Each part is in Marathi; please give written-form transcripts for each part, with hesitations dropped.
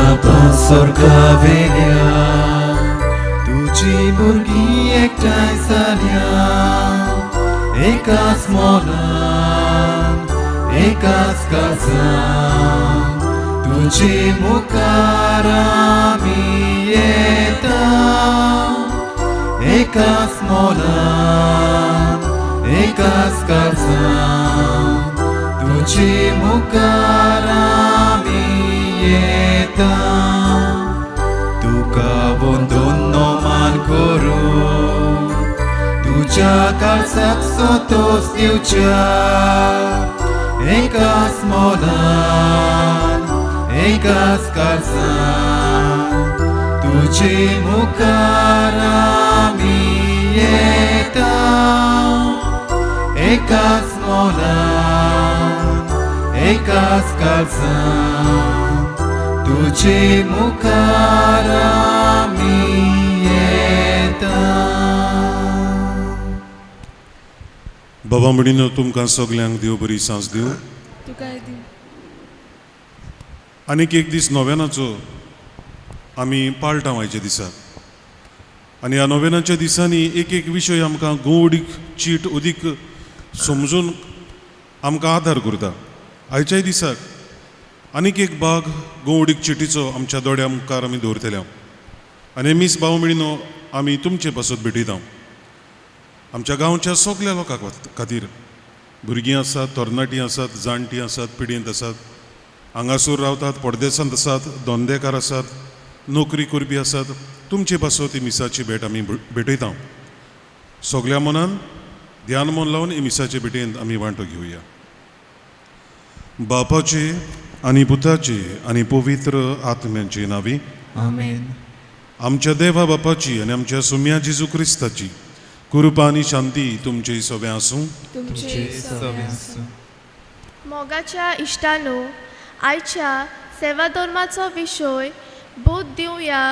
बाबा स्वर्गावेल्या तुझी भुरगी एकठांय जाल्या एकाच मोलान एकाच काळजान तुझे मुखार आमी येता एकाच मोलान एकाच काळजान तुझे मुखार आमी येता तुका वंदन मान करून तुझ्या काळजाक सोतोस दिवच्या एकाच मोलान एकाच काळजान तुझे मुखार आमी येता एकाच मोलान एकाच काळजान तुझे मुखार आमी येता. बाबा म्हणीन तुमकां सगल्यांक देव बरी सांज दिव. तुकाय दी. आनीक एक दीस नोवेनाचो आमी पाळटां आयच्या दिसाक आनी ह्या नोवेनाच्या दिसांनी एक एक विशय आमकां गोडीक चीट अदीक समजून आमकां आदार करता. आयच्याय दिसाक आनीक एक भाग गोडीक चिटीचो आमच्या दोळ्या मुखार आमी दवरतल्या आनी मीस भाव मिळीनो आमी तुमचे पासत भेटयता. आमच्या गांवच्या सगल्या लोकां खातीर भुरगीं आसात, तरणाटीं आसात, जाणटीं आसात, पिडयेंत आसात, हांगासर रावतात, पडदेसांत आसात, धोंदेकार आसात, नोकरी करपी आसात, तुमचे पासत ही मिसाची भेट आमी भेटयता. सगल्या मनान ध्यान मन लावन ही मिसाचे भेटेंत आमी वांटो घेवया. बापाचे आनी पुताचे आनी पवित्र आत्म्याचे नांवी आमेन. आमच्या देवा बापाची आनी आमच्या सुम्या जेजू क्रिस्ताची कृपा आनी शांती तुमचे सगळे आसूं. मोगाच्या इश्टानो, आयच्या सेवा धर्माचो विशय बोध दिवया,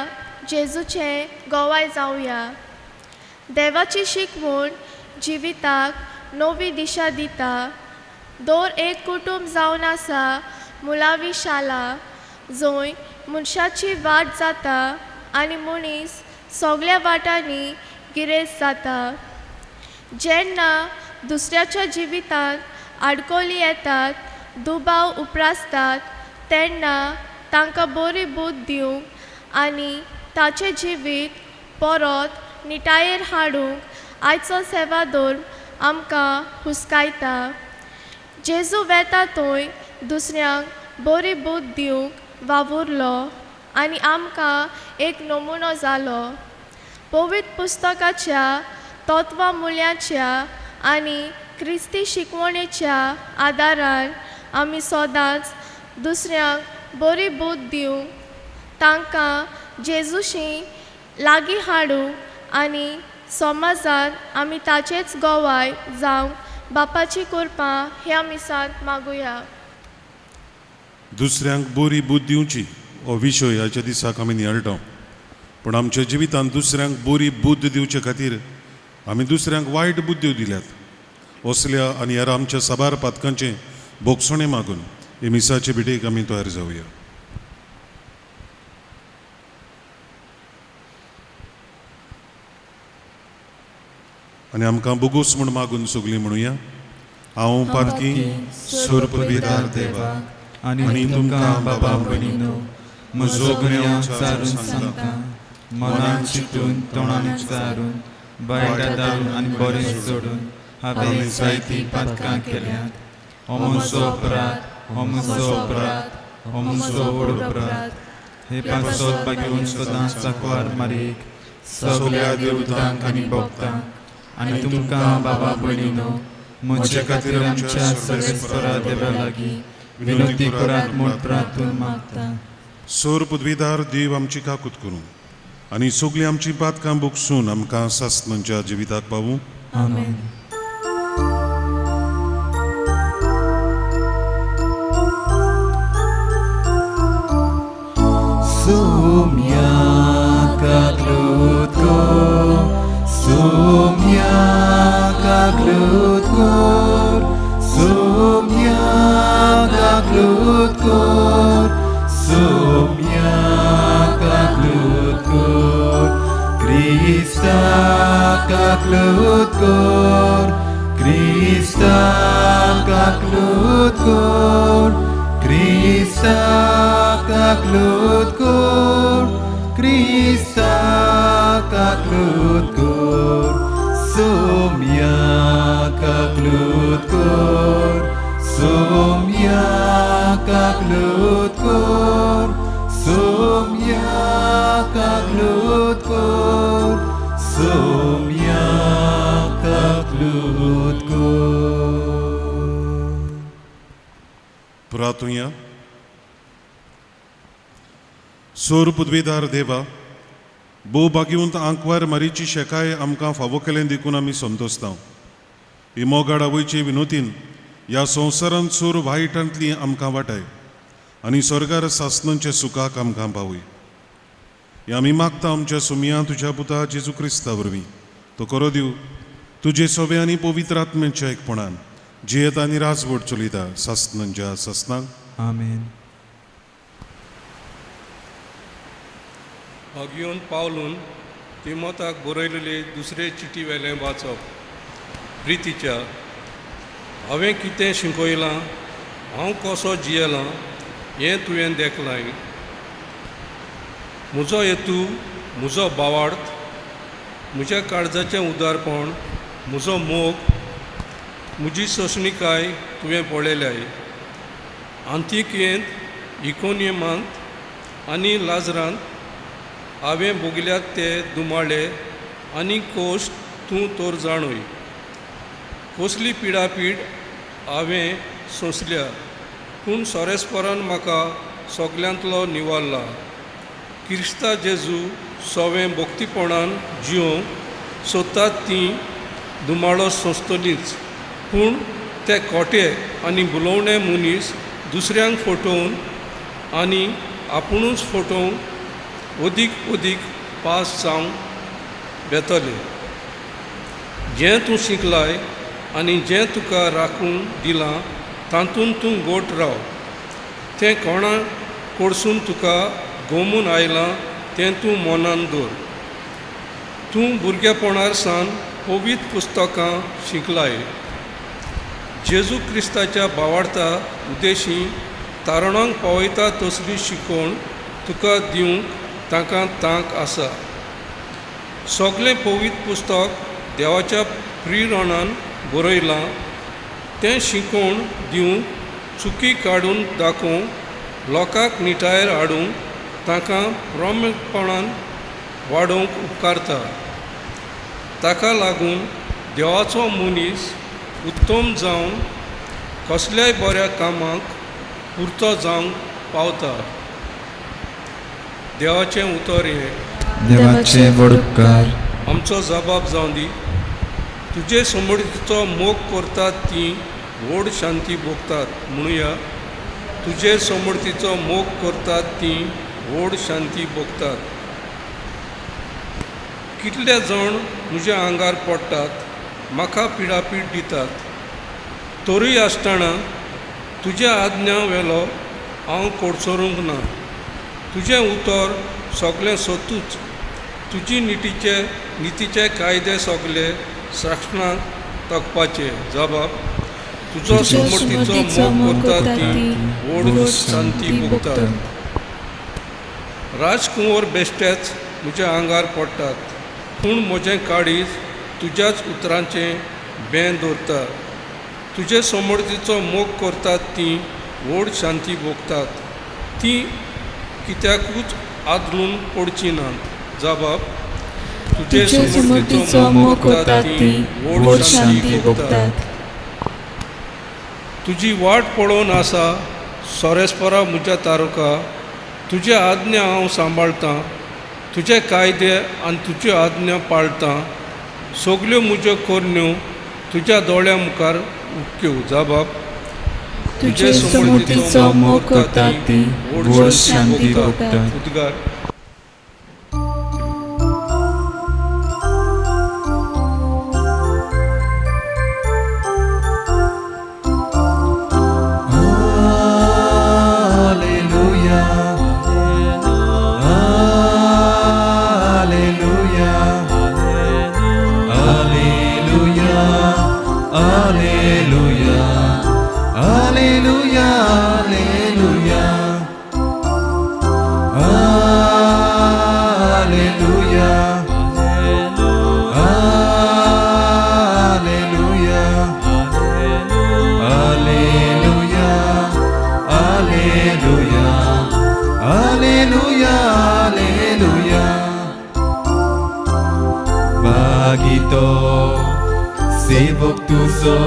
जेजूचे गोवाय जावया. देवाची शिकवण जिविताक नवी दिशा दिता. दर एक कुटुंब जावन आसा मुलावी शाला जंय मनशाची वाट जाता आनी मनीस सगल्या वाटांनी गिरेस्त जाता. जेन्ना दुसऱ्याच्या जिवितांत आडकोली येतात, दुबाव उप्रासतात, तेन्ना तांकां बरी बोध दिवंक आनी ताचें जिवीत परत निटायेर हाडूंक आयचो सेवा धर्म आमकां हुस्कायता. जेजू वेता थंय दुसऱ्यांक बरी बोध दिवंक वावुरलो आनी आमकां एक नमुनो जालो. पवित्र पुस्तकाच्या तत्वां मुल्यांच्या आनी क्रिस्ती शिकवणेच्या आदारान आमी सदांच दुसऱ्यांक बरी बोध दिवंक, तांकां जेजूशी लागीं हाडूंक आनी समाजांत आमी ताचेच गोवाय जावंक बापाची कृपा ह्या मिसांत मागुया. दुसऱ्यांक बरी बूद दिवची हो विशय ह्याच्या दिसाक आमी नियाळटा. पूण आमच्या जिवितांत दुसऱ्यांक बरी बुद्ध दिवचे खातीर आमी दुसऱ्यांक वायट बुद्ध्यो दिल्यात. असल्या आनी ह्या आमच्या साबार पातकांचें भोगसणें मागून हे मिसाचे भेटेक आमी तयार जावया. आनी आमकां बुगूस म्हूण मागून सगलीं म्हणुया. हांव पातकी सुरपविदार देवाक आनी तुमकां बाबा भयणीनो म्हजो गुन्यांव चारून सांगता. मनान चिंतून तोंडान विचारून वायट दारून आनी बरें सोडून हांवें जायतीं पातकां केल्यात. हो म्हजो अपराध, हो म्हजो अपराध, हो म्हजो व्हड अपराध. हे पासत बागेवन सदांच चाकवार मारीक सगल्या देवतांक आनी भक्तांक आनी तुमकां बाबा भयणीनो म्हजे खातीर आमच्या सर्वेस्परा देवा लागीं विनंती करात म्हूण प्रार्थून मागता. सोर पदवीदार देव आमची काकूत करूं आनी सगळीं आमची पातकां भोगसून आमकां सासणांच्या जिविताक पावूं. आमेन. Sumia kaglutko, sumia kaglutko, sumia kaglutko, sumia Krista kaklut kor, Krista kaklut kor, Krista kaklut kor, Krista kaklut kor, Somya kaklut kor, Somya kaklut kor, Somya kaklut kor, Somya kaklut kor. प्रार्थूया. सोर पदवीदार देवा, भोव भाग्यवंत आंकवार मारीची शेकाय आमकां फावो केलें देखून आमी संतोसता. ही मोगाड आवयचे विनोतीन ह्या संवसारांत सोर वायटांतली आमकां वाटाय आनी स्वर्गार सासणांचे सुखाक आमकां पावय. हें आमी मागता आमच्या सुमया तुज्या पुता जेजू क्रिस्ता वरवीं. तो करो दिव तुजे सोबे आनी पवित्र आत्म्याच्या एकपणान जियेत आनी राजवट चलयता सासणांच्या सासणांक. आमेन. भाग्योन पावलून तिमोथाक बरयलेले दुसरे चिटी वेलें वाचप. प्रितीच्या, हांवें कितें शिकयलां, हांव कसो जियेलां हें तुवें देखलाय. म्हजो हेतू, म्हजो भावार्थ, म्हज्या काळजाचें उदारपण, म्हजो मोग, म्हजी सोंसणीकाय तुवें पळयल्याय. आंतिकेंत, इकोनियमांत आनी लाजरांत हांवें भोगल्यात ते दुमाळे आनी कोश्ट तूं तर जाणय. कसली पिडापीड हांवें सोंसल्या, पूण सोरेस्परान म्हाका सगल्यांतलो निवारला. क्रिस्ता जेजू सोवें भक्तीपणान जिवंक सोदतात तीं दुमाळो सोंसतलींच, पूण ते खोटे आनी बुलोवणे मनीस दुसऱ्यांक फटोवन आनी आपुणूच फटोवंक अदीक पास जावंक बेतले. जें तूं शिकलाय आनी जें तुका राखून दिलां तातूंत तूं गोट राव. तें कोणा कडसून तुका गोमून आयलां तें तूं मनान दवर. तूं भुरगेपणार सावन पवित्र पुस्तकां शिकलाय. जेजू क्रिस्ताच्या भावार्था उद्देशी तारणांक पावयता तसली शिकवण तुका दिवंक ताका तांक आसा. सगळें पवित्र पुस्तक देवाच्या प्रिरणान बरयलां. तें शिकवण दिवंक, चुकी काडून दाखोवंक, लोकांक निटायेर हाडूंक, ताका प्रमाणपणान वाडोवंक उपकारता. ताका लागून देवाचो मनीस उत्तम जावन कसल्याय बऱ्या कामाक पुरतो जावंक पावता. देवाचें उतर हें. देवाचे वडुपकार आमचो जबाब जावं दी. तुजे समृद्धीचो मोग करतात तीं व्हड शांती भोगतात. म्हणुया, तुजे समृद्धीचो मोग करतात तीं व्हड शांती भोगतात. कितले जाण म्हज्या आंगार पडटात, म्हाका पिडापीड दितात. तरूय आसतना तुज्या आज्ञा वेलो हांव कोडसरूंक ना. तुजें उतर सगळें सोदूच. तुजी नितीचे कायदे सगळे शासनाक तकपाचे. जबाब, तुजो समृद्धीचो मोग करतात तीं व्हड शांती भोगतात. राजकुंवर बेश्टेच म्हज्या आंगार पडटात, पूण म्हजें काळीज तुज्याच उतरांचें बें दवरता. तुजे समृद्धीचो मोग करतात तीं व्हड शांती भोगतात. तीं कित्याकूच आदरून पडची नात. जबाब, तुजे समृद्धीचो मोग करतात तीं व्हड शांती भोगतात. तुजी वाट पळोवन आसा सोरेस्परा म्हज्या तारुका. तुजे आज्ञा हांव सांबाळतां. तुजे कायदे आनी तुज्यो आज्ञा पाळटां. सगल्यो म्हज्यो करण्यो तुज्या दोळ्या मुखार उक्क्यो. जबाब, तुजे समृद्धीचो मोग करतात तीं व्हड शांती भोगतात. उद्गार. Alleluia, Alleluia, Alleluia, Alleluia. Alleluia. Alleluia. Alleluia. Alleluia. Alleluia, Alleluia. Bagito sebok tuso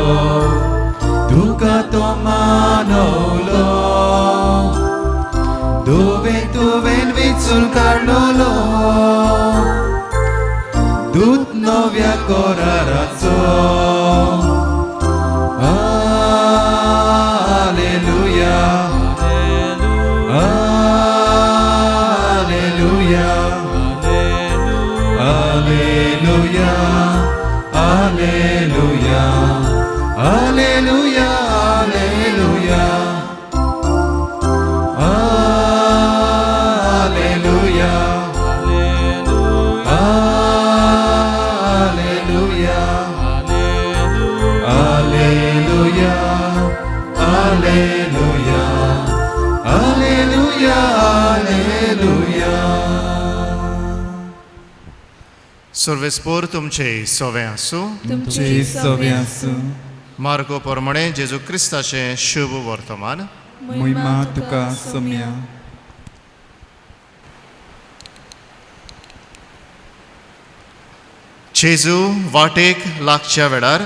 duka to manolo dove tuven vizzul carnolo dut novia corarazzo. Alleluia. Alleluia. Alleluia. Alleluia. Alleluia. Alleluia. Alleluia. Alleluia. Alleluia. Alleluia. Alleluia. Alleluia. सर्वेस्पोर तुमचे सोवे आसूं. तुमचे सोवे आसूं. मार्को प्रमाणे जेजू क्रिस्ताचे शुभ वर्तमान. महिमा तुका सम्या. जेजू वाटेक लागच्या वेळार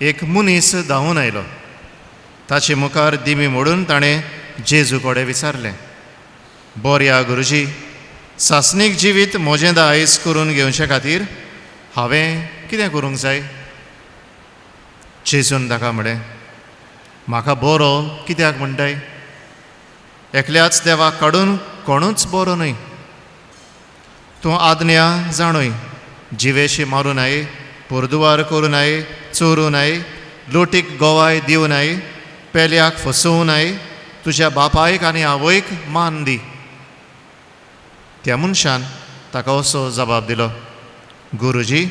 एक मनीस धांवून आयलो. ताचे मुखार दिमी मोडून ताणें जेजू कडेन विचारलें, बोरया गुरुजी, सासणीक जिवीत म्हजें दायज करून घेवचे खातीर हांवें कितें करूंक जाय? जेजून ताका म्हळें, म्हाका बरो कित्याक म्हणटाय? एकल्याच देवाक काडून कोणूच बरो न्हय. तूं आज्ञा जाणय, जिवेशी मारूं न्हय, पोरदुवार करूं न्हय, चोरूं न्हय, लोटीक गोवाय दिवं न्हय, पेल्याक फसोवं न्हय, तुज्या बापायक आनी आवयक मान दी. त्या मनशान ताका असो जबाब दिलो, गुरुजी,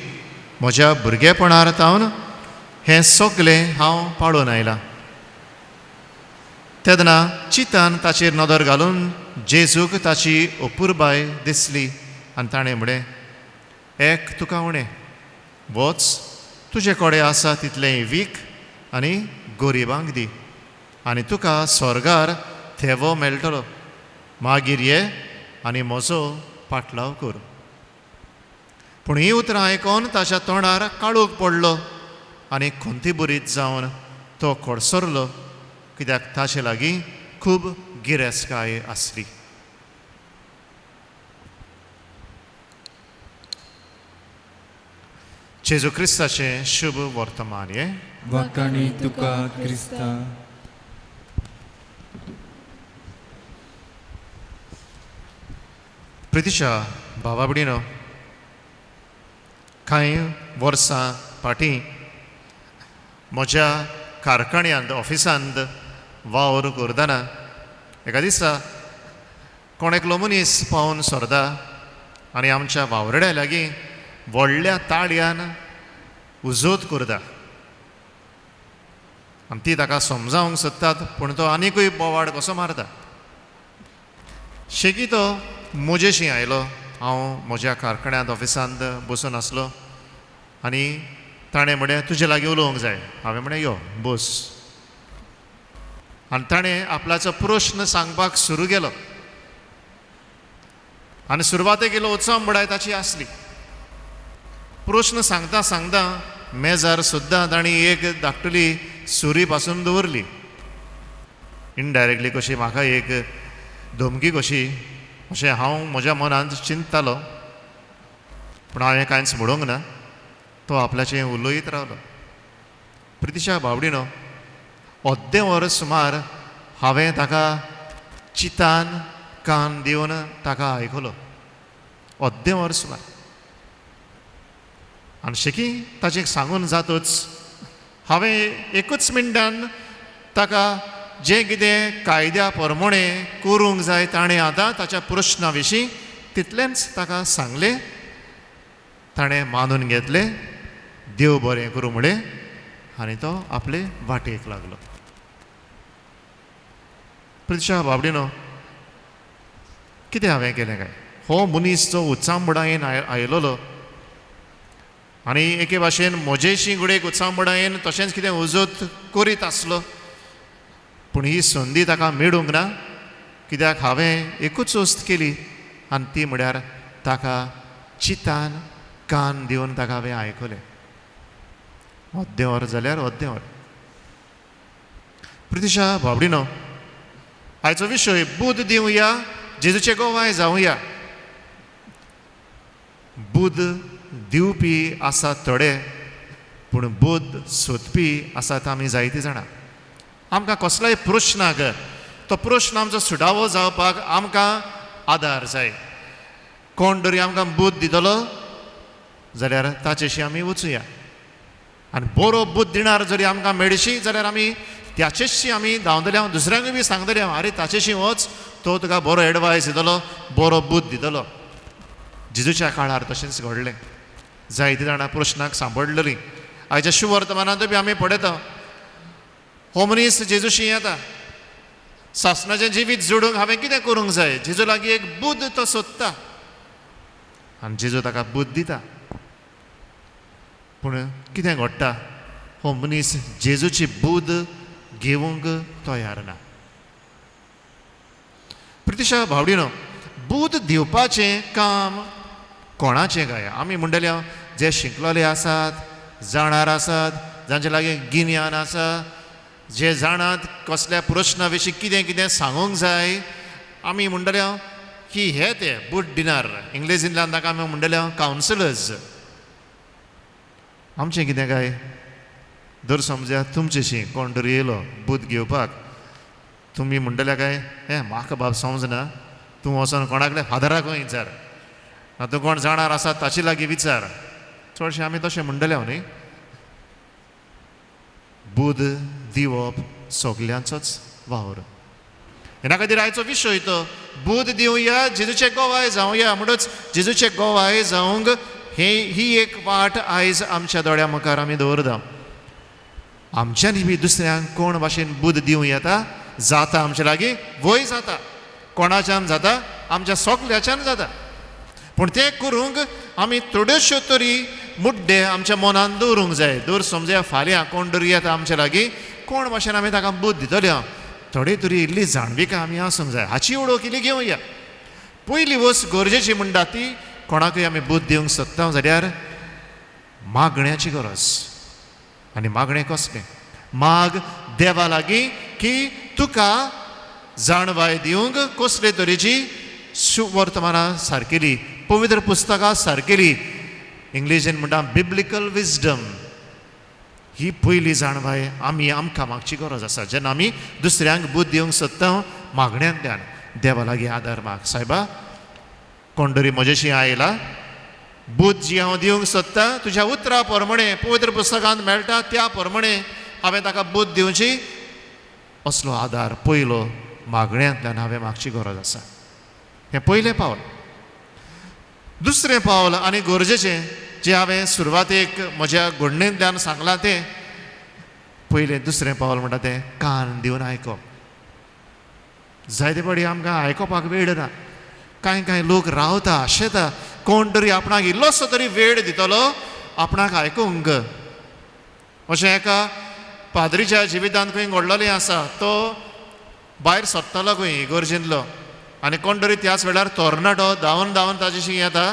म्हज्या भुरगेपणार तावन हें सगलें हांव पाळून आयलां. तेदना चितान ताचेर नदर घालून जेजूक ताची अपुरबाय दिसली आनी ताणें म्हळें, एक तुका उणें, वच तुजे कडेन आसा तितलें वीक आनी गोरिबांक दी आनी तुका स्वर्गार थेवो मेळटलो. मागीर ये आनी म्हजो पाटलाव कर. पूण हीं उतरां आयकोन ताच्या तोंडार काळोख पडलो आनी खोंतीबुरीत जावन तो कोडसरलो, कित्याक ताचे लागीं खूब गिरेस्तकाय आसली. जेजू क्रिस्ताचें शुभ वर्तमान हें. वखाणी तुका क्रिस्ता. प्रितीच्या भावा भयणीनो, कांय वर्सां फाटीं म्हज्या कारखान्यांत ऑफिसांत वावर करतना एका दिसा कोण एकलो मनीस पावून सोरता आनी आमच्या वावरड्या लागीं व्हडल्या ताळयान उजोत करता आनी ती ताका समजावंक सोदतात, पूण तो आनिकूय बोवाड कसो मारता. शेगी तो म्हजेशी आयलो. हांव म्हज्या कारखान्यांत ऑफिसांत बसून आसलो आनी ताणें म्हळें, तुजे लागीं उलोवंक जाय. हांवें म्हळें, यो बस. आनी ताणें आपल्याचो प्रश्न सांगपाक सुरू केलो आनी सुरवातेक इल्लो उत्सव ताची आसली. प्रश्न सांगता सांगता मेजार सुद्दां ताणी एक धाकटुली सुरी पासून दवरली. इनडायरेक्टली कशी म्हाका एक धमकी कशी, अशें हांव म्हज्या मनांत चिंततालो, पूण हांवें कांयच म्हणूंक ना. तो आपल्याचें उलयत रावलो. प्रितीच्या भावडीनो, अर्दें वर सुमार हांवें ताका चितान कान दिवन ताका आयकलो. अर्दें वर सुमार. आनी शेकी ताचें सांगून जातूच हांवें एकूच मिनटान ताका जें कितें कायद्या प्रमाणे करूंक जाय ताणें आतां ताच्या प्रश्ना विशीं तितलेंच ताका सांगलें. ताणें मानून घेतलें. देव बरें करूं म्हणलें आनी तो आपले वाटेक लागलो. प्रतीक्षा बाबडीनो, कितें हांवें केलें काय? हो मनीस जो उत्सांबडायेन आयलोलो आनी एके भाशेन म्हजेशी गुडेक उत्सांबडायेन तशेंच कितें उजत करीत आसलो, पूण ही संदी ताका मेळूंक ना, कित्याक हांवें एकूच वस्त केली आनी ती म्हळ्यार ताका चितान कान दिवन ताका हांवें आयकलें. अद्देवर जाल्यार अद्देवर. प्रतीक्षा बाबडीनो, आयचो विशय बूद दिवया, जेजूचे गोवाय जावया. बूद दिवपी आसात थोडे, पूण बूद सोदपी आसात आमी जायतीं जाणां. आमकां कसलोय प्रश्नाक तो प्रश्न आमचो सुटावो जावपाक आमकां आदार जाय. कोण तरी आमकां बूद दितलो जाल्यार ताचेशी आमी वचुया. आनी बरो बूद दिणार जरी आमकां मेळशी जाल्यार आमी त्याचेशी आमी धांवतले. हांव दुसऱ्यांकूय बी सांगतले, आरे ताचेशी वच, तो तुका बरो एडवायस दितलो, बरो बूद दितलो. जेजूच्या काळार तशेंच घडलें. जायतीं जाणां प्रश्नाक सांपडलेलीं. आयच्या शुवर्तमानांत बी आमी पळयता, हो मनीस जेजूशी येता, सासणाचें जिवीत जोडूंक हांवें कितें करूंक जाय? जेजू लागीं एक बूद तो सोदता आनी जेजू ताका बूद दिता. पूण कितें घडटा? हो मनीस जेजूची बूद घेवंक तयार ना. प्रतीक्षा भावडीनो, बूद दिवपाचें काम कोणाचें काय? आमी म्हणटले जे शिकलेले आसात, जाणार आसात, जांचे लागीं गिन्यान आसा, जे जाणात कसल्या प्रश्ना विशीं कितें कितें सांगूंक जाय, आमी म्हणटले की हे ते बूद दिनार. इंग्लिशींतल्यान ताका आमी म्हणटले कावन्सिलर्स. आमचें कितें काय? दर समजा तुमचेशी कोण तरी येयलो बूद घेवपाक, तुमी म्हणटले काय, हे म्हाका बाब समजना, तूं वचोन कोणाकले फादराकूय विचार, ना तूं कोण जाणार आसा ताचे लागीं विचार. चडशें आमी तशें म्हणटले न्ही. बूद दिवप सगल्यांचोच वावर. ह्या खातीर आयचो विशय तो बूद दिवया, जेजूचे गोवाय जावया. म्हणूच जेजूचे गोवाय जावंक ही एक वाट आयज आमच्या दोळ्या मुखार आमी दवरता. आमच्यांनी बी दुसऱ्यांक कोण भाशेन बूद दिवं येता जाता, आमचे लागीं वय जाता, कोणाच्यान जाता, आमच्या सगल्याच्यान जाता. पूण तें करूंक आमी थोड्योश्यो तरी मुड्डे आमच्या मनान दवरूंक जाय. दर समजा फाल्यां कोण तरी येता आमच्या लागीं, कोण भाशेन आमी ताका बूद दितले, थोडी तरी इल्ली जाणविका आमी आसूंक जाय. हाची वळख इल्ली घेवया. पयली वस्त गरजेची म्हणटा ती, कोणाकूय आमी बूद दिवंक सोदता जाल्यार मागण्याची गरज. आनी मागणें कसलें? माग देवा लागीं की तुका जाणवाय दिवंक कसले तरेची सुवर्तमानां सारकेली, पवित्र पुस्तकां सारकेली, इंग्लिशीन म्हणटा बिब्लिकल विजडम. ही पयली जाणवाय आमकां मागची गरज आसा. जेन्ना आमी दुसऱ्यांक बूद दिवंक सोदता, मागण्यांतल्यान देवा लागीं आदार माग. सायबा, कोण तरी म्हजेशी आयला, बूद जी हांव दिवंक सोदता, तुज्या उतरा प्रमाणे पवित्र पुस्तकांत मेळटा त्या प्रमाणे हांवें ताका बूद दिवची, असलो आदार पयलो मागण्यांतल्यान हांवें मागची गरज आसा. हें पयलें पावल. दुसरें पावल आनी गरजेचें जें हांवें सुरवातेक म्हज्या घडणेंतल्यान सांगलां तें, पयलें दुसरें पावल म्हणटा तें कान दिवन आयकप. जायते फावटी आमकां आयकोपाक वेळ ना. कांय लोक रावता, आशेता कोण तरी आपणाक इल्लोसो तरी वेळ दितलो आपणाक आयकूंक. अशें एका पाद्रीच्या जिवितांत खंय घडलेलें आसा. तो भायर सरतलो खंय इगर्जेंतलो, आनी कोण तरी त्याच वेळार तरणाटो धांवन धांवन ताजेशी येता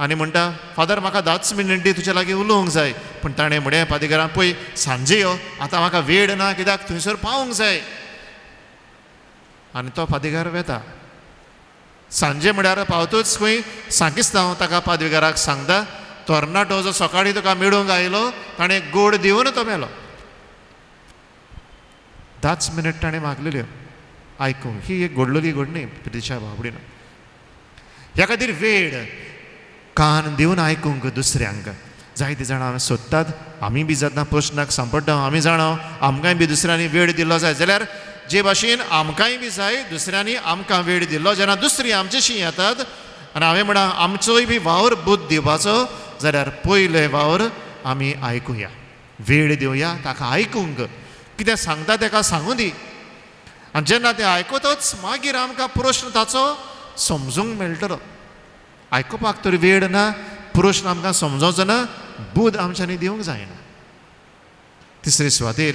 आनी म्हणटा, फादर म्हाका 10 मिनटी तुज्या लागीं उलोवंक जाय. पूण ताणें म्हळें पादेकारान, पळय सांजे यो, आतां म्हाका वेळ ना, कित्याक थंयसर पावूंक जाय. आनी तो पादेकार वेता. सांजे म्हळ्यार पावतूच खंय सांकिस्तांव ताका पादविकाराक सांगता, तरणाटो जो सकाळीं तुका मेळूंक आयलो ताणें गोड दिवन तो मेलो. 10 मिनट ताणें मागलेल्यो आयकूंक. ही एक घडलेली घडणी प्रतीक्षा बाबडीन. ह्या खातीर वेळ कान दिवन आयकूंक दुसऱ्यांक. जायते जाणां सोदतात, आमी बी जेन्ना प्रश्नाक सांपडटा, आमी जाणा आमकांय बी दुसऱ्यांनी वेळ दिल्लो जाय, जाल्यार जे भाशेन आमकांय बी जाय दुसऱ्यांनी आमकां वेळ दिल्लो. जेन्ना दुसरीं आमचेशी येतात आनी हांवें म्हणा आमचोय बी वावर बूद दिवपाचो, जाल्यार पयले वावर आमी आयकुया. वेळ दिवया ताका आयकूंक कितें सांगता ताका सांगूं दी आनी जेन्ना तें आयकतच मागीर आमकां प्रश्न ताचो समजूंक मेळटलो आयकुपाक तर वेळ ना प्रश्न आमकां समजोवचो ना बूद आमच्यांनी दिवंक जायना तिसरे सुवातेर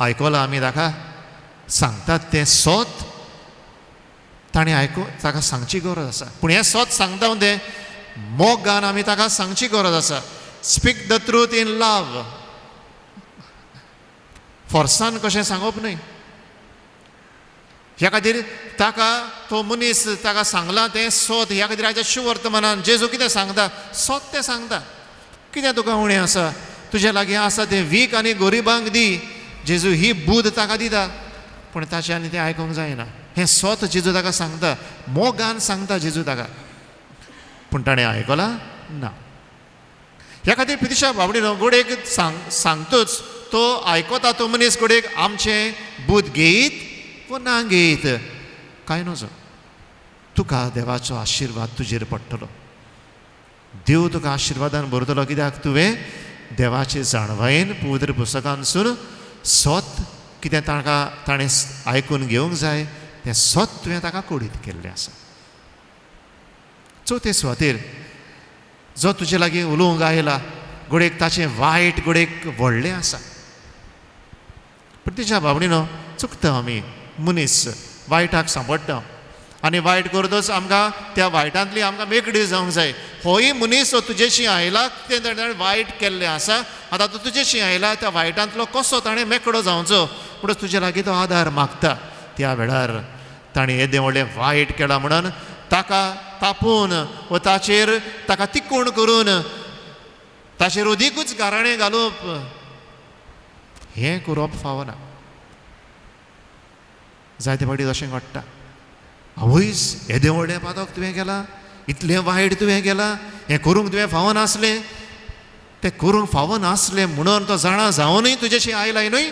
आयकलां आमी ताका सांगतात तें सोत ताणें ताका सांगची गरज आसा पूण हें सोत सांगता तें मोगान आमी ताका सांगची गरज आसा speak the truth in love फोर्सान कशें सांगप न्हय ह्या खातीर ताका तो मनीस ताका सांगलां तें सोत ह्या खातीर आयच्या शुवर्तमानान जेजू कितें सांगता सोत तें सांगता कितें तुका उणें आसा तुज्या लागीं आसा तें वीक आनी गरिबांक दी जेजू ही बूद ताका दिता पूण ताचें आनी तें आयकूंक जायना हें सोत जेजू ताका सांगता मोगान सांगता जेजू ताका पूण ताणें आयकलां ना ह्या खातीर पितिशा बाबडीनो गोडेक सांगतोच तो आयकता तो मनीस गोडेक आमचें बूद घेयत वा ना घेयत कांय नजो तुका देवाचो आशिर्वाद तुजेर पडटलो देव तुका आशिर्वादान भरतलो कित्याक तुवें देवाचे जाणवायेन पवित्र पुस्तकांतसून सोत कितें ताका ताणें आयकून घेवंक जाय तें सोत तुवें ताका कोडीत केल्लें आसा चवथे सुवातेर जो तुजे लागीं उलोवंक आयला गोडेक ताचें वायट गोडेक व्हडलें आसा पूण तिच्या बाबडीनो चुकता आमी मनीस वायटाक सांपडटा आनी वायट करतच आमकां त्या वायटांतली आमकां मेकळी जावंक जाय होय मनीस तुजेशी आयला तें ताणें वायट केल्लें आसा आतां तो तुजेशी आयला त्या वायटांतलो कसो ताणें मेकळो जावचो पूण तुजे लागीं तो आदार मागता त्या वेळार ताणें येदें व्हडलें वायट केलां म्हणून ताका तापोवन वा ताचेर ताका तिकोण करून ताचेर उदीकूच गाराणें घालप हें करप फावना जायते फावटी तशें घडटा आवयस येदें व्हडलें पातक तुवें केलां इतलें वायट तुवें केलां हें करूंक तुवें फावो नासलें तें करूंक फावो नासलें म्हणून तो जाणा जावनूय तुजेशी आयलाय न्हय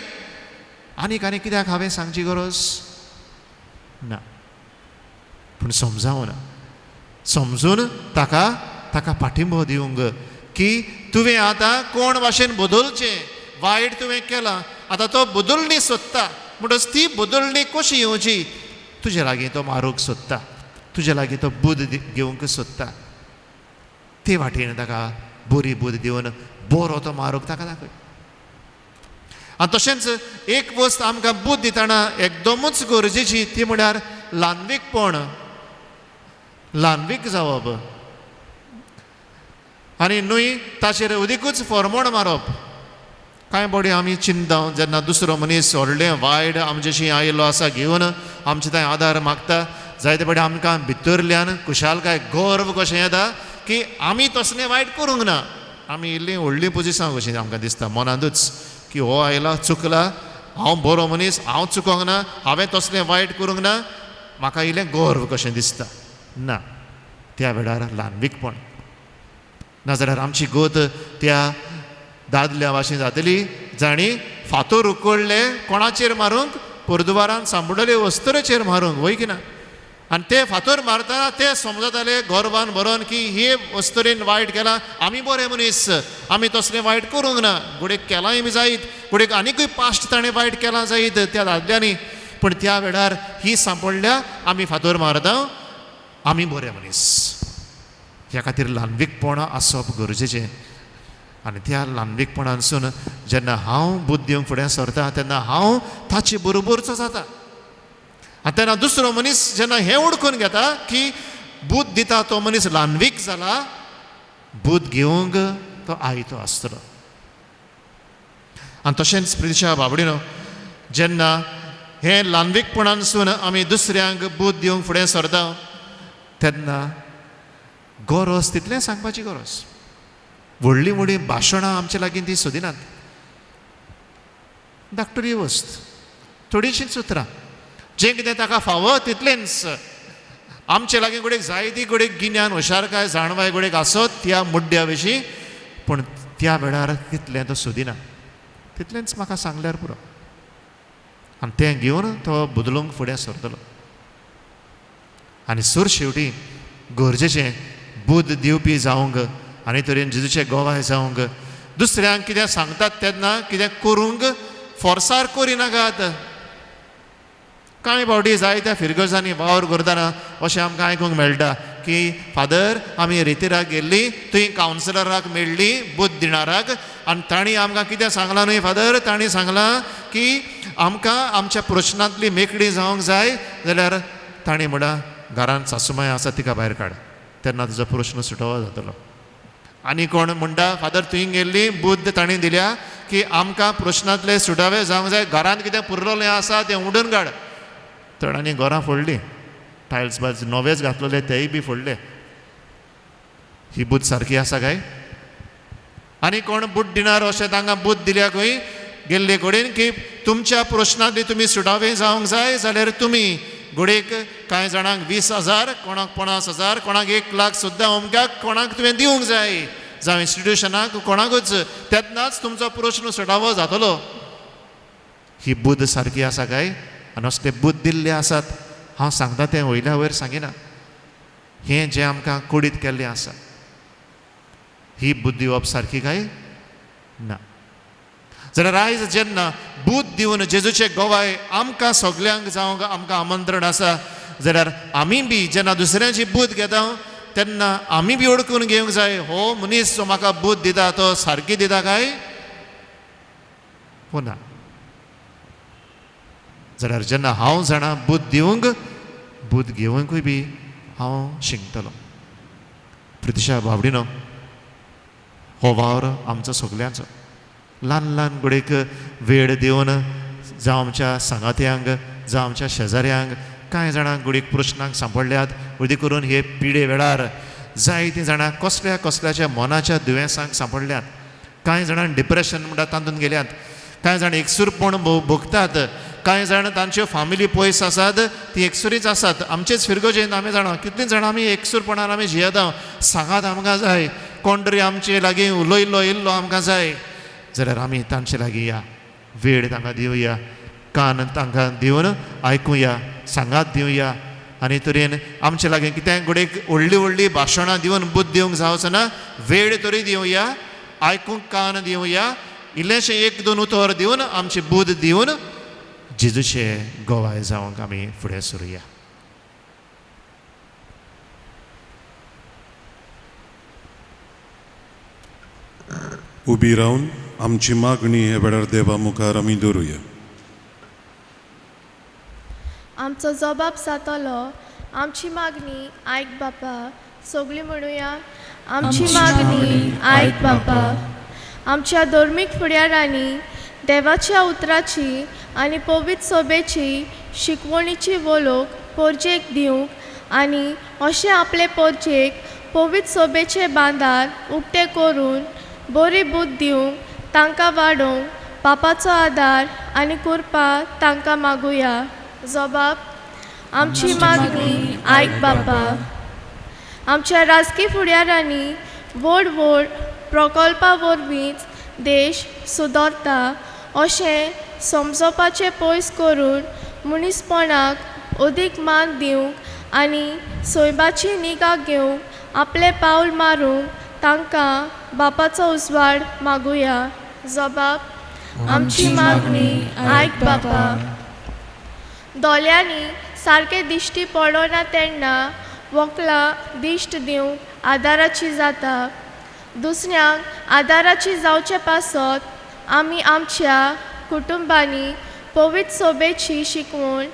आनीक कित्याक हांवें सांगची गरज ना पूण समजून ताका पाठिंबो दिवंक की तुवें आतां कोण भाशेन बदलचें वायट तुवें केलां आतां तो बदलणी सोदता म्हणटच ती बदलणी कशी येवची तुजे लागीं तो मारूंक सोदता तुजे लागीं तो बूद घेवंक सोदता ते वाटेन ताका बरी बूद दिवन बरो तो मारूंक ताका दाखय आनी तशेंच एक वस्त आमकां बूद दितना एकदमूच गरजेची ती म्हळ्यार ल्हानवीक जावप आनी न्हय ताचेर उदीकूच फॉर्मोण मारप कांय बडी आमी चिंता जेन्ना दुसरो मनीस व्हडलें वायट आमचेशी आयिल्लो आसा घेवन आमचे थंय आदार मागता जायते फावटी आमकां भितरल्यान खुशालकाय गर्व कशें येता की आमी तसलें वायट करूंक ना आमी इल्लीं व्हडलीं पोजिशनां कशीं आमकां दिसता मनांतूच की हो आयला चुकला हांव बरो मनीस हांव चुकोंक ना हांवें तसलें वायट करूंक ना म्हाका इल्लें गर्व कशें दिसता ना त्या वेळार ल्हानवीकपण नाजाल्यार आमची गोत त्या दादल्या भाशेन जातली जाणी फातर उकडले कोणाचेर मारूंक पुर्दुवारान सांबडले वस्तरेचेर मारूंक वय की ना आनी ते फातर मारतना ते समजताले गर्वान भरोन की हे वस्तरेन वायट केलां आमी बरे मनीस आमी तसलें वायट करूंक ना गुडेक केलांय बी जायत गुडेक आनीकूय पास्ट ताणें वायट केलां जायत त्या दादल्यांनी पूण त्या वेळार ही सांपडल्या आमी फातर मारता आमी बरे मनीस ह्या खातीर ल्हानवीकपण आसप गरजेचें आनी त्या ल्हानवीकपणानसून जेन्ना हांव बूद दिवंक फुडें सरता तेन्ना हांव ताचे बरोबरचो जाता आनी तेन्ना दुसरो मनीस जेन्ना हें ओळखून घेता की बूद दिता तो मनीस ल्हानवीक जाला बूद घेवंक तो आयतो आसतलो आनी तशेंच प्रितीशा बाबडीनो जेन्ना हें ल्हानवीकपणानसून आमी दुसऱ्यांक बूद दिवंक फुडें सरता तेन्ना गरज तितलें सांगपाची गरज व्हडलीं व्हडलीं भाशणां आमचे लागीं ती सोदिनात धाकटुली वस्त थोडीशींच उतरां जें कितें ताका फावो तितलेंच आमचे लागीं गोडेक जायती गोडेक गिन्यान हुशारकाय जाणवाय गोडेक आसत त्या मुड्ड्या विशीं पूण त्या वेळार तितलें तो सोदिना तितलेंच म्हाका सांगल्यार पुरो आनी तें घेवन तो बदलूंक फुडें सरतलो आनी सूर शेवटी गरजेचें बूद दिवपी जावंक आनी तरेन जेजूचें गोवाय जावंक दुसऱ्यांक कितें सांगतात तेन्ना कितें करूंक फोर्सार करिनाकात. कांय फावटी जायत्या फिरगर्जांनी वावर करतना अशें आमकां आयकूंक मेळटा की फादर आमी रितीराक गेल्ली, थंय कावन्सिलराक मेळ्ळी, बुद्ध दिणाराक, आनी तांणी आमकां कितें सांगलां न्हय फादर, तांणी सांगलां की आमकां आमच्या प्रश्नांतली मेकळी जावंक जाय जाल्यार तांणी म्हणा घरांत सासूमाय आसा तिका भायर काड, तेन्ना तुजो प्रश्न सुटोवो जातलो. आनी कोण म्हणटा फादर थंय गेल्ली, बुद्ध तांणी दिल्या की आमकां प्रश्नांतले सुटावे जावंक जाय, घरांत कितें पुरलेलें आसा तें उडोवन काड. थोड्यांनी घरां फोडलीं, टायल्स बाज नवेच घातलेले तेय बी फोडले. ही बुद्ध सारकी आसा काय? आनी कोण बुद्ध दिणार अशें तांकां बुद्ध दिल्या खंय गेल्ले कडेन की तुमच्या प्रश्नांतली तुमी सुटावे जावंक जाय जाल्यार तुमी घोडेक कांय जाणांक 20,000, कोणाक 50,000, कोणाक 1,00,000 सुद्दां अमक्याक कोणाक तुवें दिवंक जाय, जावं इन्स्टिट्युशनाक कोणाकूच, तेन्नाच तुमचो प्रश्न सुटावो जातलो. ही बुद्ध सारकी आसा काय? आनी असले बुद्ध दिल्ले आसात, हांव सांगता तें वयल्या वयर सांगिना, हें जें आमकां कुडीत केल्लें आसा ही बुद्ध दिवप सारकी काय? ना. जाल्यार आयज जेन्ना बुद्ध दिवन जेजूचे गोवाय आमकां सगल्यांक जावंक आमकां आमंत्रण आसा, जाल्यार आमी बी जेन्ना दुसऱ्यांची बुद्ध घेता तेन्ना आमी बी ओळखून घेवंक जाय, हो मनीस जो म्हाका बुद्ध दिता तो सारकी दिता काय? हो ना. जाल्यार जेन्ना हांव जाणा बुद्ध दिवंक, बुद्ध घेवंकूय बी हांव शिकतलो. प्रितिशा बाबडीनो, हो वावर आमचो सगल्यांचो. ल्हान ल्हान गुडेक वेळ दिवन जावं आमच्या सांगात्यांक जावं आमच्या शेजाऱ्यांक कांय जाणांक गुडीक प्रश्नांक सांपडल्यात, उदी करून हे पिडे वेळार जायतीं जाणां कसल्या कसल्याच्या मनाच्या दुयेंसांक सांपडल्यात. कांय जाणां डिप्रेशन म्हणटा तातूंत गेल्यात, कांय जाण एकसूरपण भोगतात, कांय जाण तांच्यो फामिली पयस आसात ती एकसुरीच आसात. आमचेच फिरगोजेन आमी जाणा कितलीं जाणां आमी एकसूरपणान आमी जियेता. सांगात आमकां जाय, कोण तरी आमचे लागीं उलयल्लो येयल्लो आमकां जाय जाल्यार आमी तांचे लागीं या, वेळ तांकां दिवया, कान तांकां दिवन आयकुया, सांगात दिवया. आनी तरेन आमचे लागीं कितें घोडेक व्हडलीं व्हडलीं भाशणां दिवन बुद्ध दिवंक जावचो ना, वेळ तरी दिवया, आयकूंक कान दिवया, इल्लेशें 1-2 उतर दिवन आमची बुद्ध दिवन जेजूचे गोवाय जावंक आमी फुडें सरुया. उबी रावन आमची मागणी हे वेळार देवा मुखार आमी दवरुया. आमचो जबाब जातलो, आमची मागणी आयक बापा. सगळीं म्हणुया, आमची मागणी आयक बापा. आमच्या धर्मीक फुडाऱ्यांनी देवाच्या उतराची आनी पवित्र सोबेची शिकवणीची वळख पोरजेक दिवंक आनी अशें आपले पोरजेक पवित्र सोबेचे बांदार उक्ते करून बरी बुद्ध दिवंक तांकां वाडोवंक बापाचो आदार आनी कृपा तांकां मागुया. जबाब, आमची मागणी आयक बापा. आमच्या राजकी फुडाऱ्यांनी व्हड व्हड प्रकल्पा वरवींच देश सुदारता अशें समजोवपाचें पयस करून मनीसपणाक अदीक मान दिवंक आनी सोयबाची निगा घेवंक आपले पावल मारूंक तांकां बापाचो उजवाड मागुया. जबाब, आमची मागणी आयक बापा. दोल्यांनी सारके दिश्टी पडना तेन्ना व्हंकला दिश्ट दिवंक आदाराची जाता. दुसऱ्यांक आदाराची जावचे पासत आमी आमच्या कुटुंबांनी पवित्र सोबेची शिकवण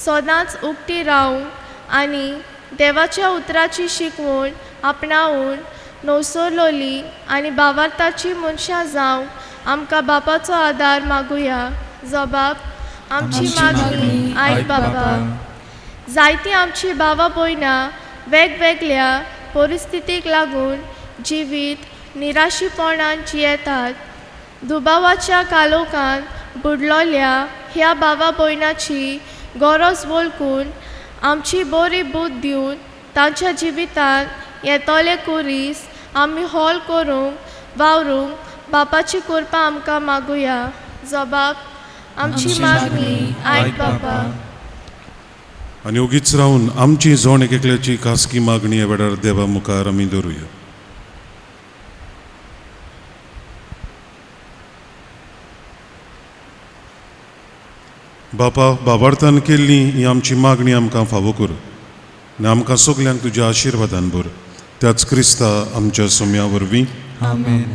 सदांच उक्ती रावंक आनी देवाच्या उतराची शिकवण आपणावून नवसरलोली आनी भावार्थाची मनशां जावंक आमकां बापाचो आदार मागुया. जबाब, आमची मागणी आयक बापा. जायतीं आमची भावां भयणां वेगवेगळ्या परिस्थितीक लागून जिवीत निराशीपणान जियेतात. दुबावाच्या कालोखांत बुडलोल्या ह्या भावा भयणाची गरज वळखून आमची बरी बुद्ध दिवन तांच्या जिवितांत येतले कुरीस आमी हॉल करूंक वावरूंक बापाची कृपा आमकां मागुया. जबाब, आमची मागणी आयक बापा. आनी ओगीच रावन आमची जोण एकल्याची खासगी मागणी हे वेळार देवा मुखार आमी दवरुया. बापा बाबार्थान केल्ली ही आमची मागणी आमकां फावो कर आनी आमकां सगल्यांक तुज्या आशिर्वादान भर. त्याच क्रिस्ता आमच्या सोम्या वरवीं. आमेन.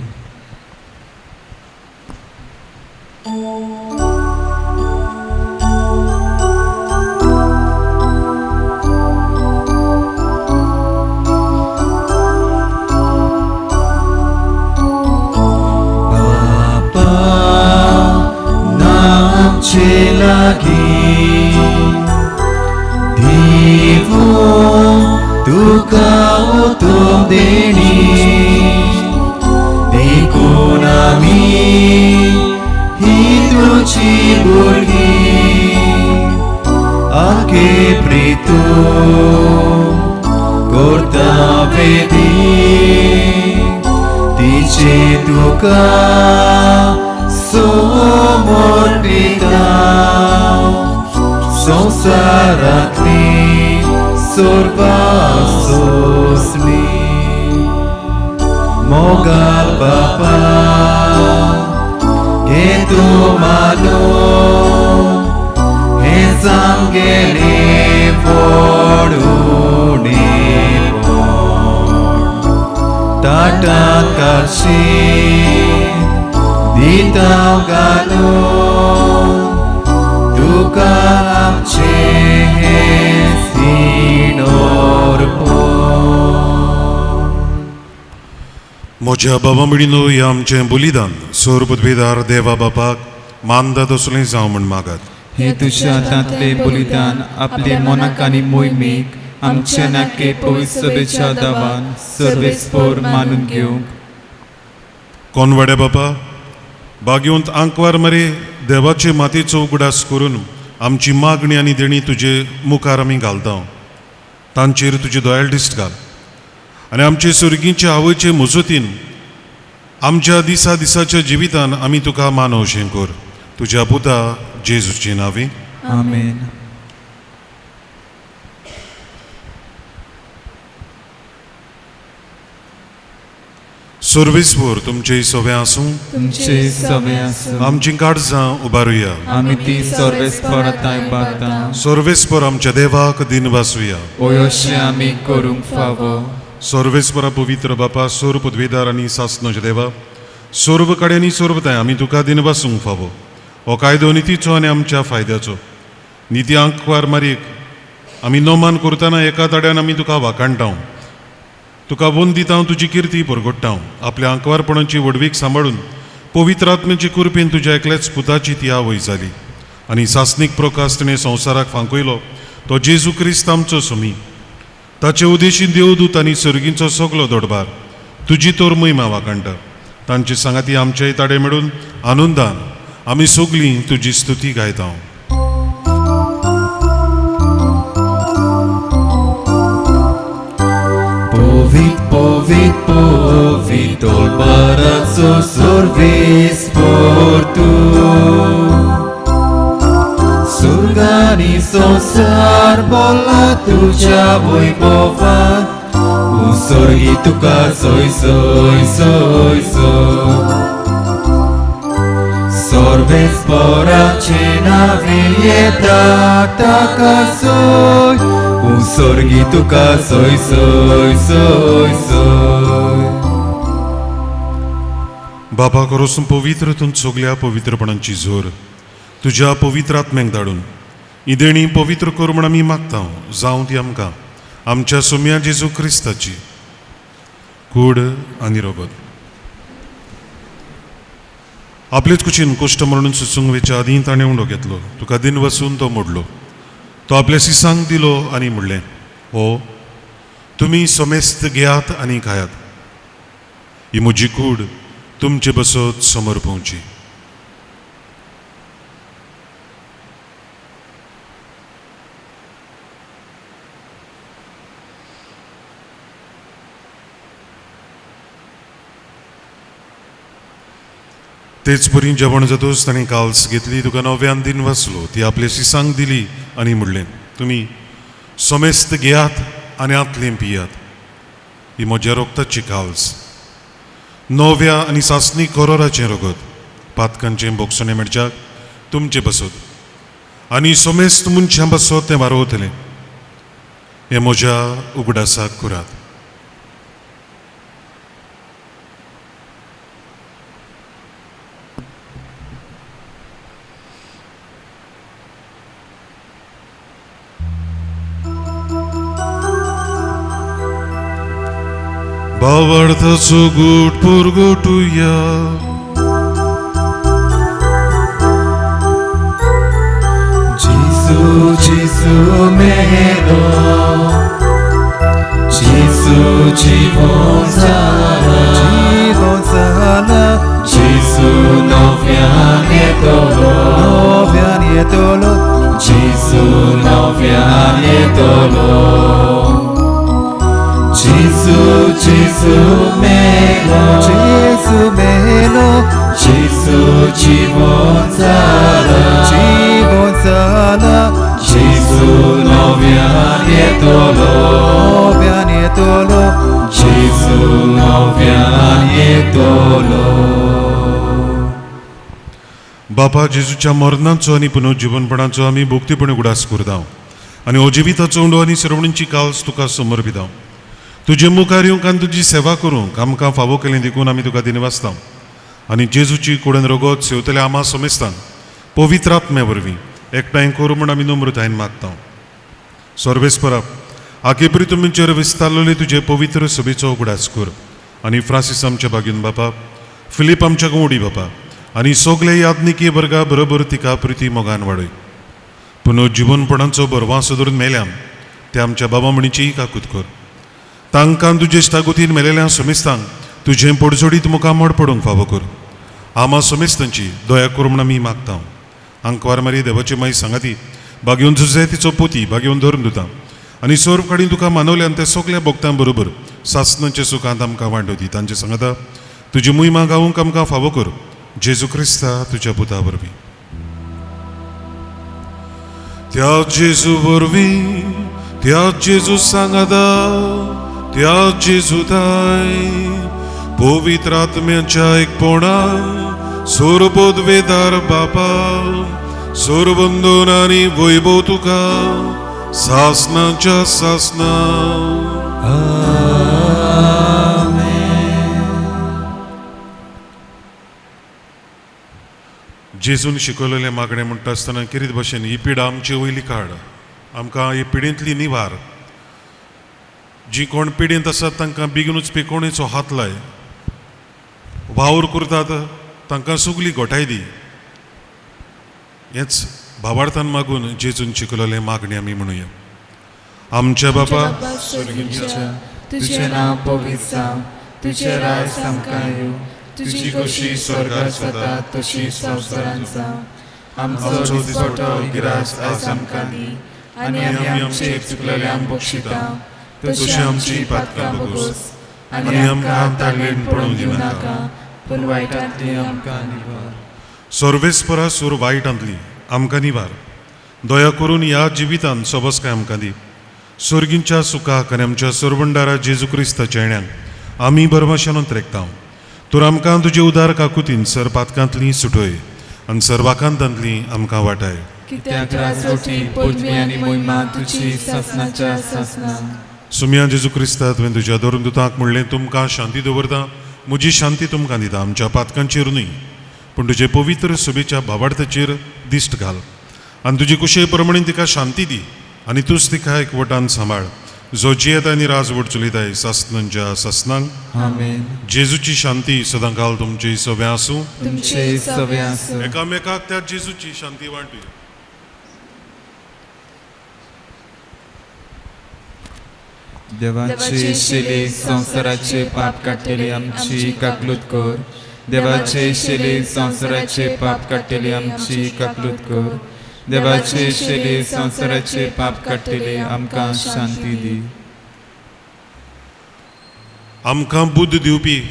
Divo tuka utum deni dikunami hiduci burgi ake pritu korta vedi dice tuka somorpita संसारातली सोर्बासोसली मोगाल बापा हे तू मानो हे सांगेले फोडूने ताटात काशी दिताव घालो तुका आमचे म्हज्या बाबा मिळिनो हे आमचें बलिदान सोर पदवीदार देवा बापाक मानदात असलें जावं म्हण मागात. हे तुझ्या हातांतले बलिदान आपले मोनाक आनी मोहिमेक आमचे नाके पवित्र सभेच्या दावान सर्वेस्पोर मानून घेवंक. कोण वाड्या बापा बागेवंत आंकवार मरे देवाचे मातेचो उगडास करून आमची मागणी आनी देणी तुजे मुखार आमी घालता. तांचेर तुजे दयाळ दिश्ट घाल आनी आमचे सुर्गीचे आवयचे मजतीन आमच्या दिसा दिसाच्या जिवितान आमी तुका मानवशें कर. तुज्या पुता जेजूचे नांवे. आमेन. सर्वेस्वर तुमचे सवे आसूं. तुमचे सवे आसूं. आमची काळजां उबारुया. आमी ती सर्वेस्परताय बागता. सर्वेस्पर आमच्या देवाक दिन वासुया. ओयोशें आमी करूंक फावो. सर्वेस्परा पवित्र बापा सोर पदवीदार आनी सासनोच्या देवा सर्व कडेनी सर्वताय आमी तुका दिन वासूंक फावो. हो कायदो नितीचो आनी आमच्या फायद्याचो. निती आंकवार मारीक आमी नोमान करतना एका तड्यान आमी तुका वाकाणटाव. तुका वन दिता तुजी किर्ती परगट्टाव. आपल्या आंकवारपणाची वडवीक सांबाळून पवित्र आत्म्याची कुरपेन तुज्या एकल्याच पुताची ती आवय जाली आनी सासनीक प्रकाश तिणें संवसाराक फांकयलो तो जेजू क्रिस्त आमचो सोमी. ताचे उदेशीन देवदूत आनी सर्गींचो सगलो दडबार तुजी तोर महिमा वाकाणटा. तांचे सांगाती आमच्याय ताडे मेळून आनंदान आमी सगलीं तुजी स्तुती गायता. Povit, povit, povit, olbarazo sorvespor tu. Surgani संसार बोला तुझ्या वैभवात उsorgi तुका सोय सोय सोय सोय. सर्वेस्पराचे नावे येतात ताका सोय उsorgi तुका सोय सोय सोय सोय. बापा करोसून पवित्र तूं सगल्या पवित्रपणांची झोर तुज्या पवित्र आत्म्याक धाडून ही देणी पवित्र कर म्हण आमी मागता. जावं ती आमकां आमच्या सोम्या जेजू क्रिस्ताची कूड आनी रोगत. आपलेच कुशीन कश्ट म्हणून सुसूंक वेच्या आदीं ताणें उंडो घेतलो. तुका दिन वसून तो मोडलो. तो आपल्या सिसांक दिलो आनी म्हणलें हो तुमी सोमेस्त घेयात आनी खायात. ही म्हजी कूड तुमचे बसत समोर पोवची. तेच परी जेवण जातोच ताणें काल्स घेतली. तुका नव्यान दिन वाचलो. ती आपल्या सिसांक दिली आनी म्हणलें तुमी सोमेस्त घेयात आनी आतलें पियात. ही म्हज्या रोगताची काल्स नव्या आनी सासणी करोराचें रगत पातकांचें बोगसोने मेळच्याक तुमचे बसत आनी सोमेस्त मनशां बसत तें वारोवतलें हें म्हज्या उगडासाक करात. भावार्थाचो गूट पुरगोटुया. Gesù, Gesù meno, Gesù জীবন zala, Gesù nowianie dolo, Gesù nowianie dolo. Gesù, Gesù meno, Gesù জীবন zala, Gesù nowianie dolo, Gesù nowianie dolo. बापा जेजूच्या मरणाचो आनी पुनर्जीवनपणाचो आमी भोक्तीपणे उडास करता आनी अजिविताचो उंडो आनी सरवणींची काल्स तुका समर्पिता. तुजे मुखार येवंक आनी तुजी सेवा करूंक आमकां फावो केलें देखून आमी तुका दिनवासता आनी जेजूची कुडन रगत सेवतले आमा समेस्तान पवित्र आत्म्या वरवीं एकठांय करूं म्हूण आमी नम्रतायेन मागता. सर्वेस्परा आकेपरी तुमचेर विस्तारलेले तुजे पवित्र सभेचो उगडास कर आनी फ्रांसीस आमच्या बागेन बापा, फिलीप आमच्या गोवडी बापा आनी सगळे याज्ञिकी वर्गा बरोबर तिका प्रिती मोगान वाडय. पुनर्जीवनपणाचो बरवास धरून मेल्यां ते आमच्या बाबा म्हणीचीय काकूत कर. तांकां तुजे इश्टागोतीन मेलेल्या समेस्तांक तुजें पडसोडीत मुखामोड पडूंक फावो कर. आमा समेस्तांची दया कर म्हूण आमी मागता. आंकवार मारी देवाची माई सांगाती बागेवन झुजे तिचो पोती बागेवन धरून दिता आनी सर्व काडीन तुका मानवल्यान ते सगल्या भोगतां बरोबर सासणाच्या सुखांत आमकां वांटोवती. तांचे सांगता तुजी मुहिमा गावूंक आमकां फावो कर. जेजू क्रिस्ता तुज्या पुता वरवीं. त्या जेजू वरवीं, त्या जेजू सांगाता, त्या जेजू ताय पवित्र आत्म्याच्या एकपणा सोरबोदवेदार बापा सोरबंदोन आनी वैभव तुका सासनाच्या सासना. जेजून शिकवलेले मागणे म्हणटा आसतना किरीत भाशेन ही पिडा आमची वयली काड आमकां ही पिडींतली निवार. जी कोण पिडींत आसात तांकां बेगीनूच पिकोवणेचो हात लाय. वावर करतात तांकां सगली घोटाय दी. हेच भावार्थान मागून जेजून शिकवलेले मागणी आमी म्हणुया. आमच्या बापा तुझें नांव पवित्र जावं, तुजें राज आमकां येवं, तुजी कशी स्वर्गार जाता तशी संवसारांत जावं. आमचो दिसपटो गिरास आयज आमकां दी आनी आमी आमचेर चुकलेल्यांक बक्षिता तशी आमची पातकां बगोस आनी आमकां ताळयेन पडूंक दिवं नाका पूण वायटांतली आमकां निवार. सर्वेस्परा सूर वायटांतली आमकां निवार. दया करून ह्या जिवितांत सबस्काय आमकां दी. सर्गींच्या सुखाक आनी आमच्या सर्वंडारा जेजू क्रिस्ताच्या येण्याक आमी बरभाशानून त्रेकता. तर आमकां तुजे उदार काकुतीन सर पातकांतली सुटय आनी सर्वाकांतांतली आमकां वाटाय. कित्याक राजवटी पदवी आनी मोहिमा तुजी सासनाच्या सासना. सुम्या जेजू क्रिस्ता तुवें तुज्या धरून दुतांक म्हणलें तुमकां शांती दवरता, म्हजी शांती तुमकां दिता. आमच्या पातकांचेर न्ही पूण तुजे पवित्र सभेच्या भावार्थाचेर दिश्ट घाल आनी तुजी कुशे प्रमाणे तिका शांती दी आनी तूंच तिका एकवटान सांबाळ. जो जियेता आनी राजवट चलयताय सासनांच्या सासनांक. आमेन. जेजूची शांती सदांकाल तुमची सव्या आसूं. तुमचे सवे आसूं. एकामेकाक त्या जेजूची शांती वांटुया. देवाचे शेले संसाराचे पाप काडटली आमची काकलूत कर. देवाचे शेले संसाराचे पाप काडटली आमची काकलूत कर. देवाचे शेले संसाराचे पाप काडटली आमकां शांती दी. आमकां बुद्ध दिवपी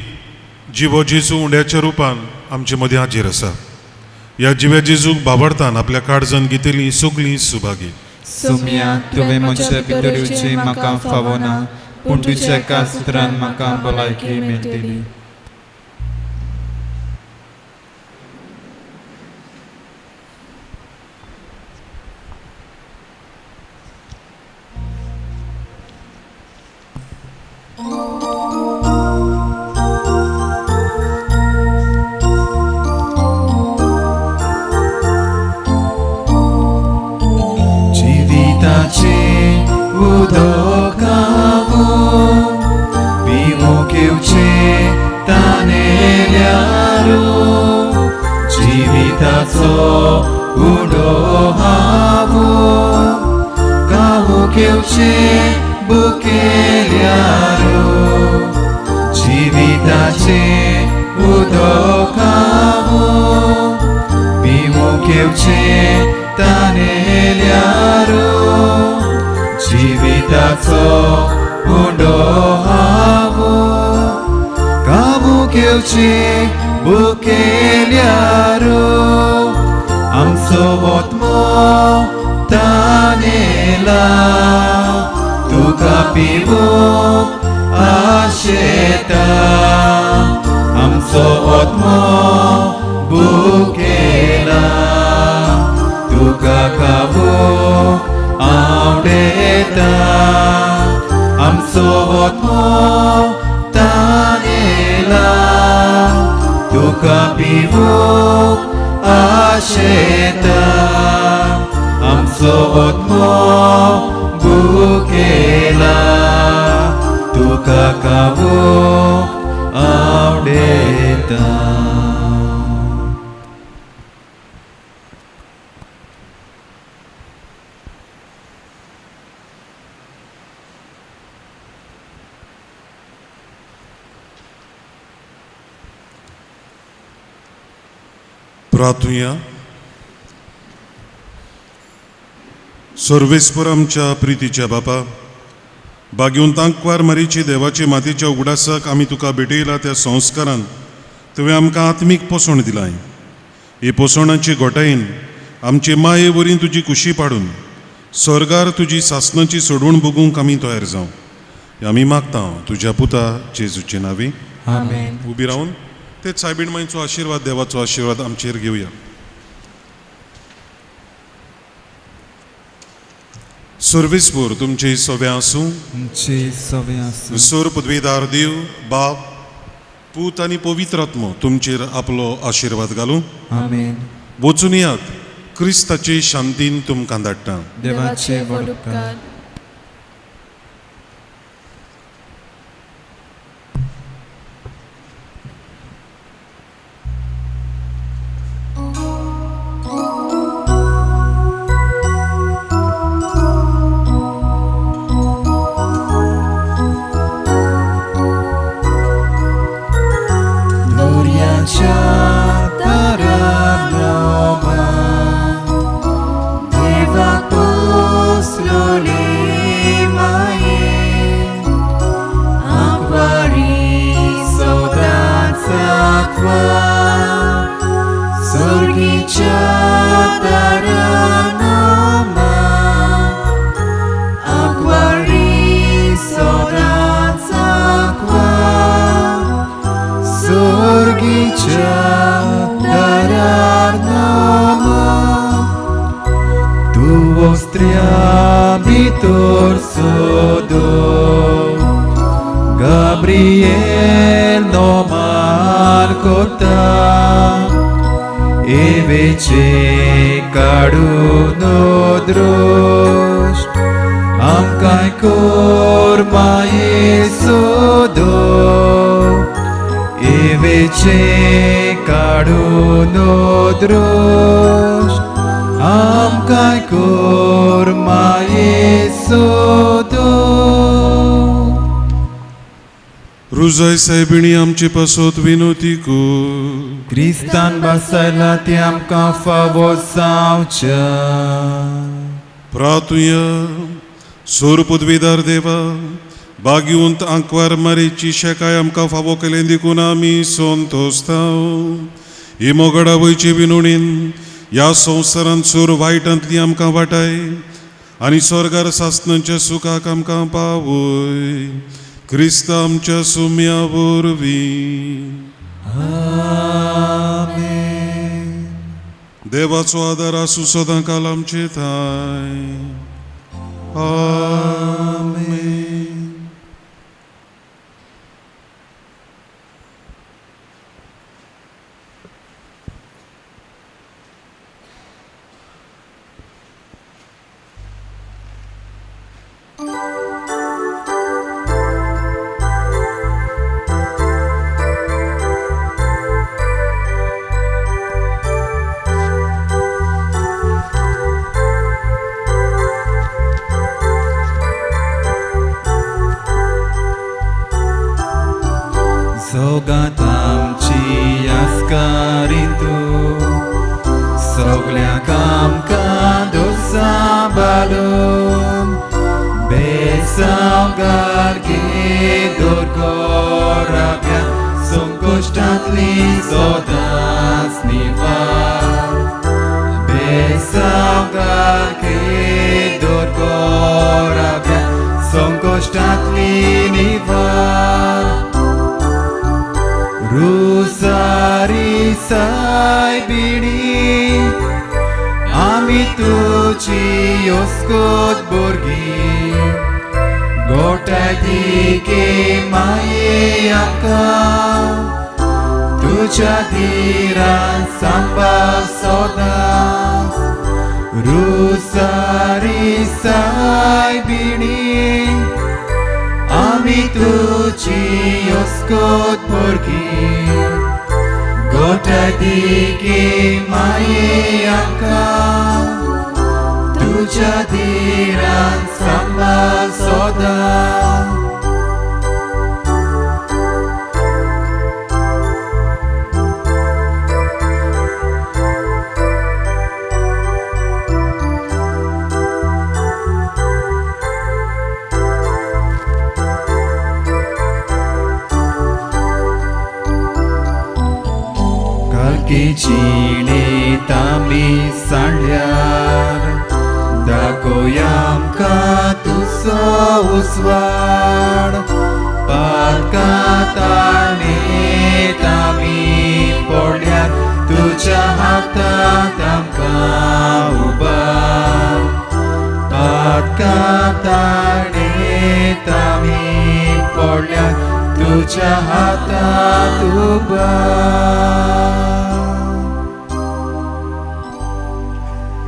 जिवो जेजू उंड्याच्या रुपान आमचे मदीं हाजीर आसा. ह्या जिव्या जेजूक भावार्थान आपल्या काळजान घेतिल्ली सगळीं सुभागी. सुम्या तुवें म्हज्या भितर येवचें म्हाका फावो ना पूण तुज्या एका सुत्रान म्हाका भलायकी मेळटली. उदकावो पिवोकेवचे तानेल्यारो जिविताचो उडो हावो कावोकेवचे बुकेल्यारो जिविताचे उदकावो पिवोकेवचे तानेल्यारो जिविताचो उडो हावो कावोकेवचे बुकेल्यारो आमचो वोत्मो तानेला तुका पिवूंक आशेता आमचो वोत्मो बुकेला तुका कावूंक आवडेता आमचो वोत्मो तानेला तुका पिवूंक आशेता आमचो वोत्मो बुकेला तुका कावूंक आवडेता. प्रार्थुया. सर्वेस्पर आमच्या प्रितीच्या बापा, भाग्यवंतांकवार मारीची देवाचे मातेच्या उगडासाक आमी तुका भेटयला त्या संस्कारान तुवें आमकां आत्मीक पोसण दिलाय. हे पोसणाची घोटायेन आमचे माये वरी तुजी खुशी पाडून स्वर्गार तुजी सासणाची सोडवण बगूंक आमी तयार जावं हें आमी मागता तुज्या पुता जेजूचे नांवे. आमेन. उबी रावन तेच सायबीण मांयचो आशिर्वाद देवाचो आशिर्वाद आमचेर घेवया. सर्वेस्पर तुमचे सोवे आसूं. तुमचे सवे आसूं. सोर पदवीदार देव बाप पूत आनी पवित्र आत्मो तुमचेर आपलो आशिर्वाद घालूं. आमेन. वचून यात क्रिस्ताचे शांतीन तुमकां धाडटा. देवाचे व्हड उपकार. Gabriel no malkota evece kaduno drost amkai korma Yesudo evece kaduno drost amkai korma Yesudo. रुजाय सायबिणी आमचे पासत विनोती कर. क्रिस्तान बसयला ते आमकां फावो जावच्या. प्रार्थुया. सोर पदवीदार देवा भाग्यवंत आंकवार मारेची शेकाय आमकां फावो केलें देखून आमी संतोस्ताव. ही मोगडा वयचे विनोणीन ह्या संवसारांत सोर वायटांतली आमकां वाटाय आनी स्वर्गार सासणाच्या सुखाक आमकां पावय. क्रिस्ता आमच्या सुम्या वरवीं. आमेन. देवाचो आदार आसूं सदां काल आमचे थाय. आमेन. सोगात आमची आस्कारीन तूं सगळ्यांक आमकां दोसा बालून बेसांवकार घे दोरकोराब्या संकोश्टांतली सोदांच निवार बेसांवकार घे दोरकोराब्या संकोश्टांतली निवार रुसारी सायबिणी आमी तुजी ओस्कोत बोरगी गोठाय दिके माये आमकां तुज्या धीरान सांबाळ सोदांच रुसारी सायबिणी आमी तुजी ओस्कोत बोरगी गोठाय दिके माये आमकां तुज्या धीरान सांबाळ सोदां चिणे तांबी सांडल्यार दाखोय आमकां तुजो उसवाड पातकां ताळमेत आमी पडल्यार तुज्या हातांत आमकां उबार पातकां ताळमेत आमी पडल्यार तुज्या हातांत उबार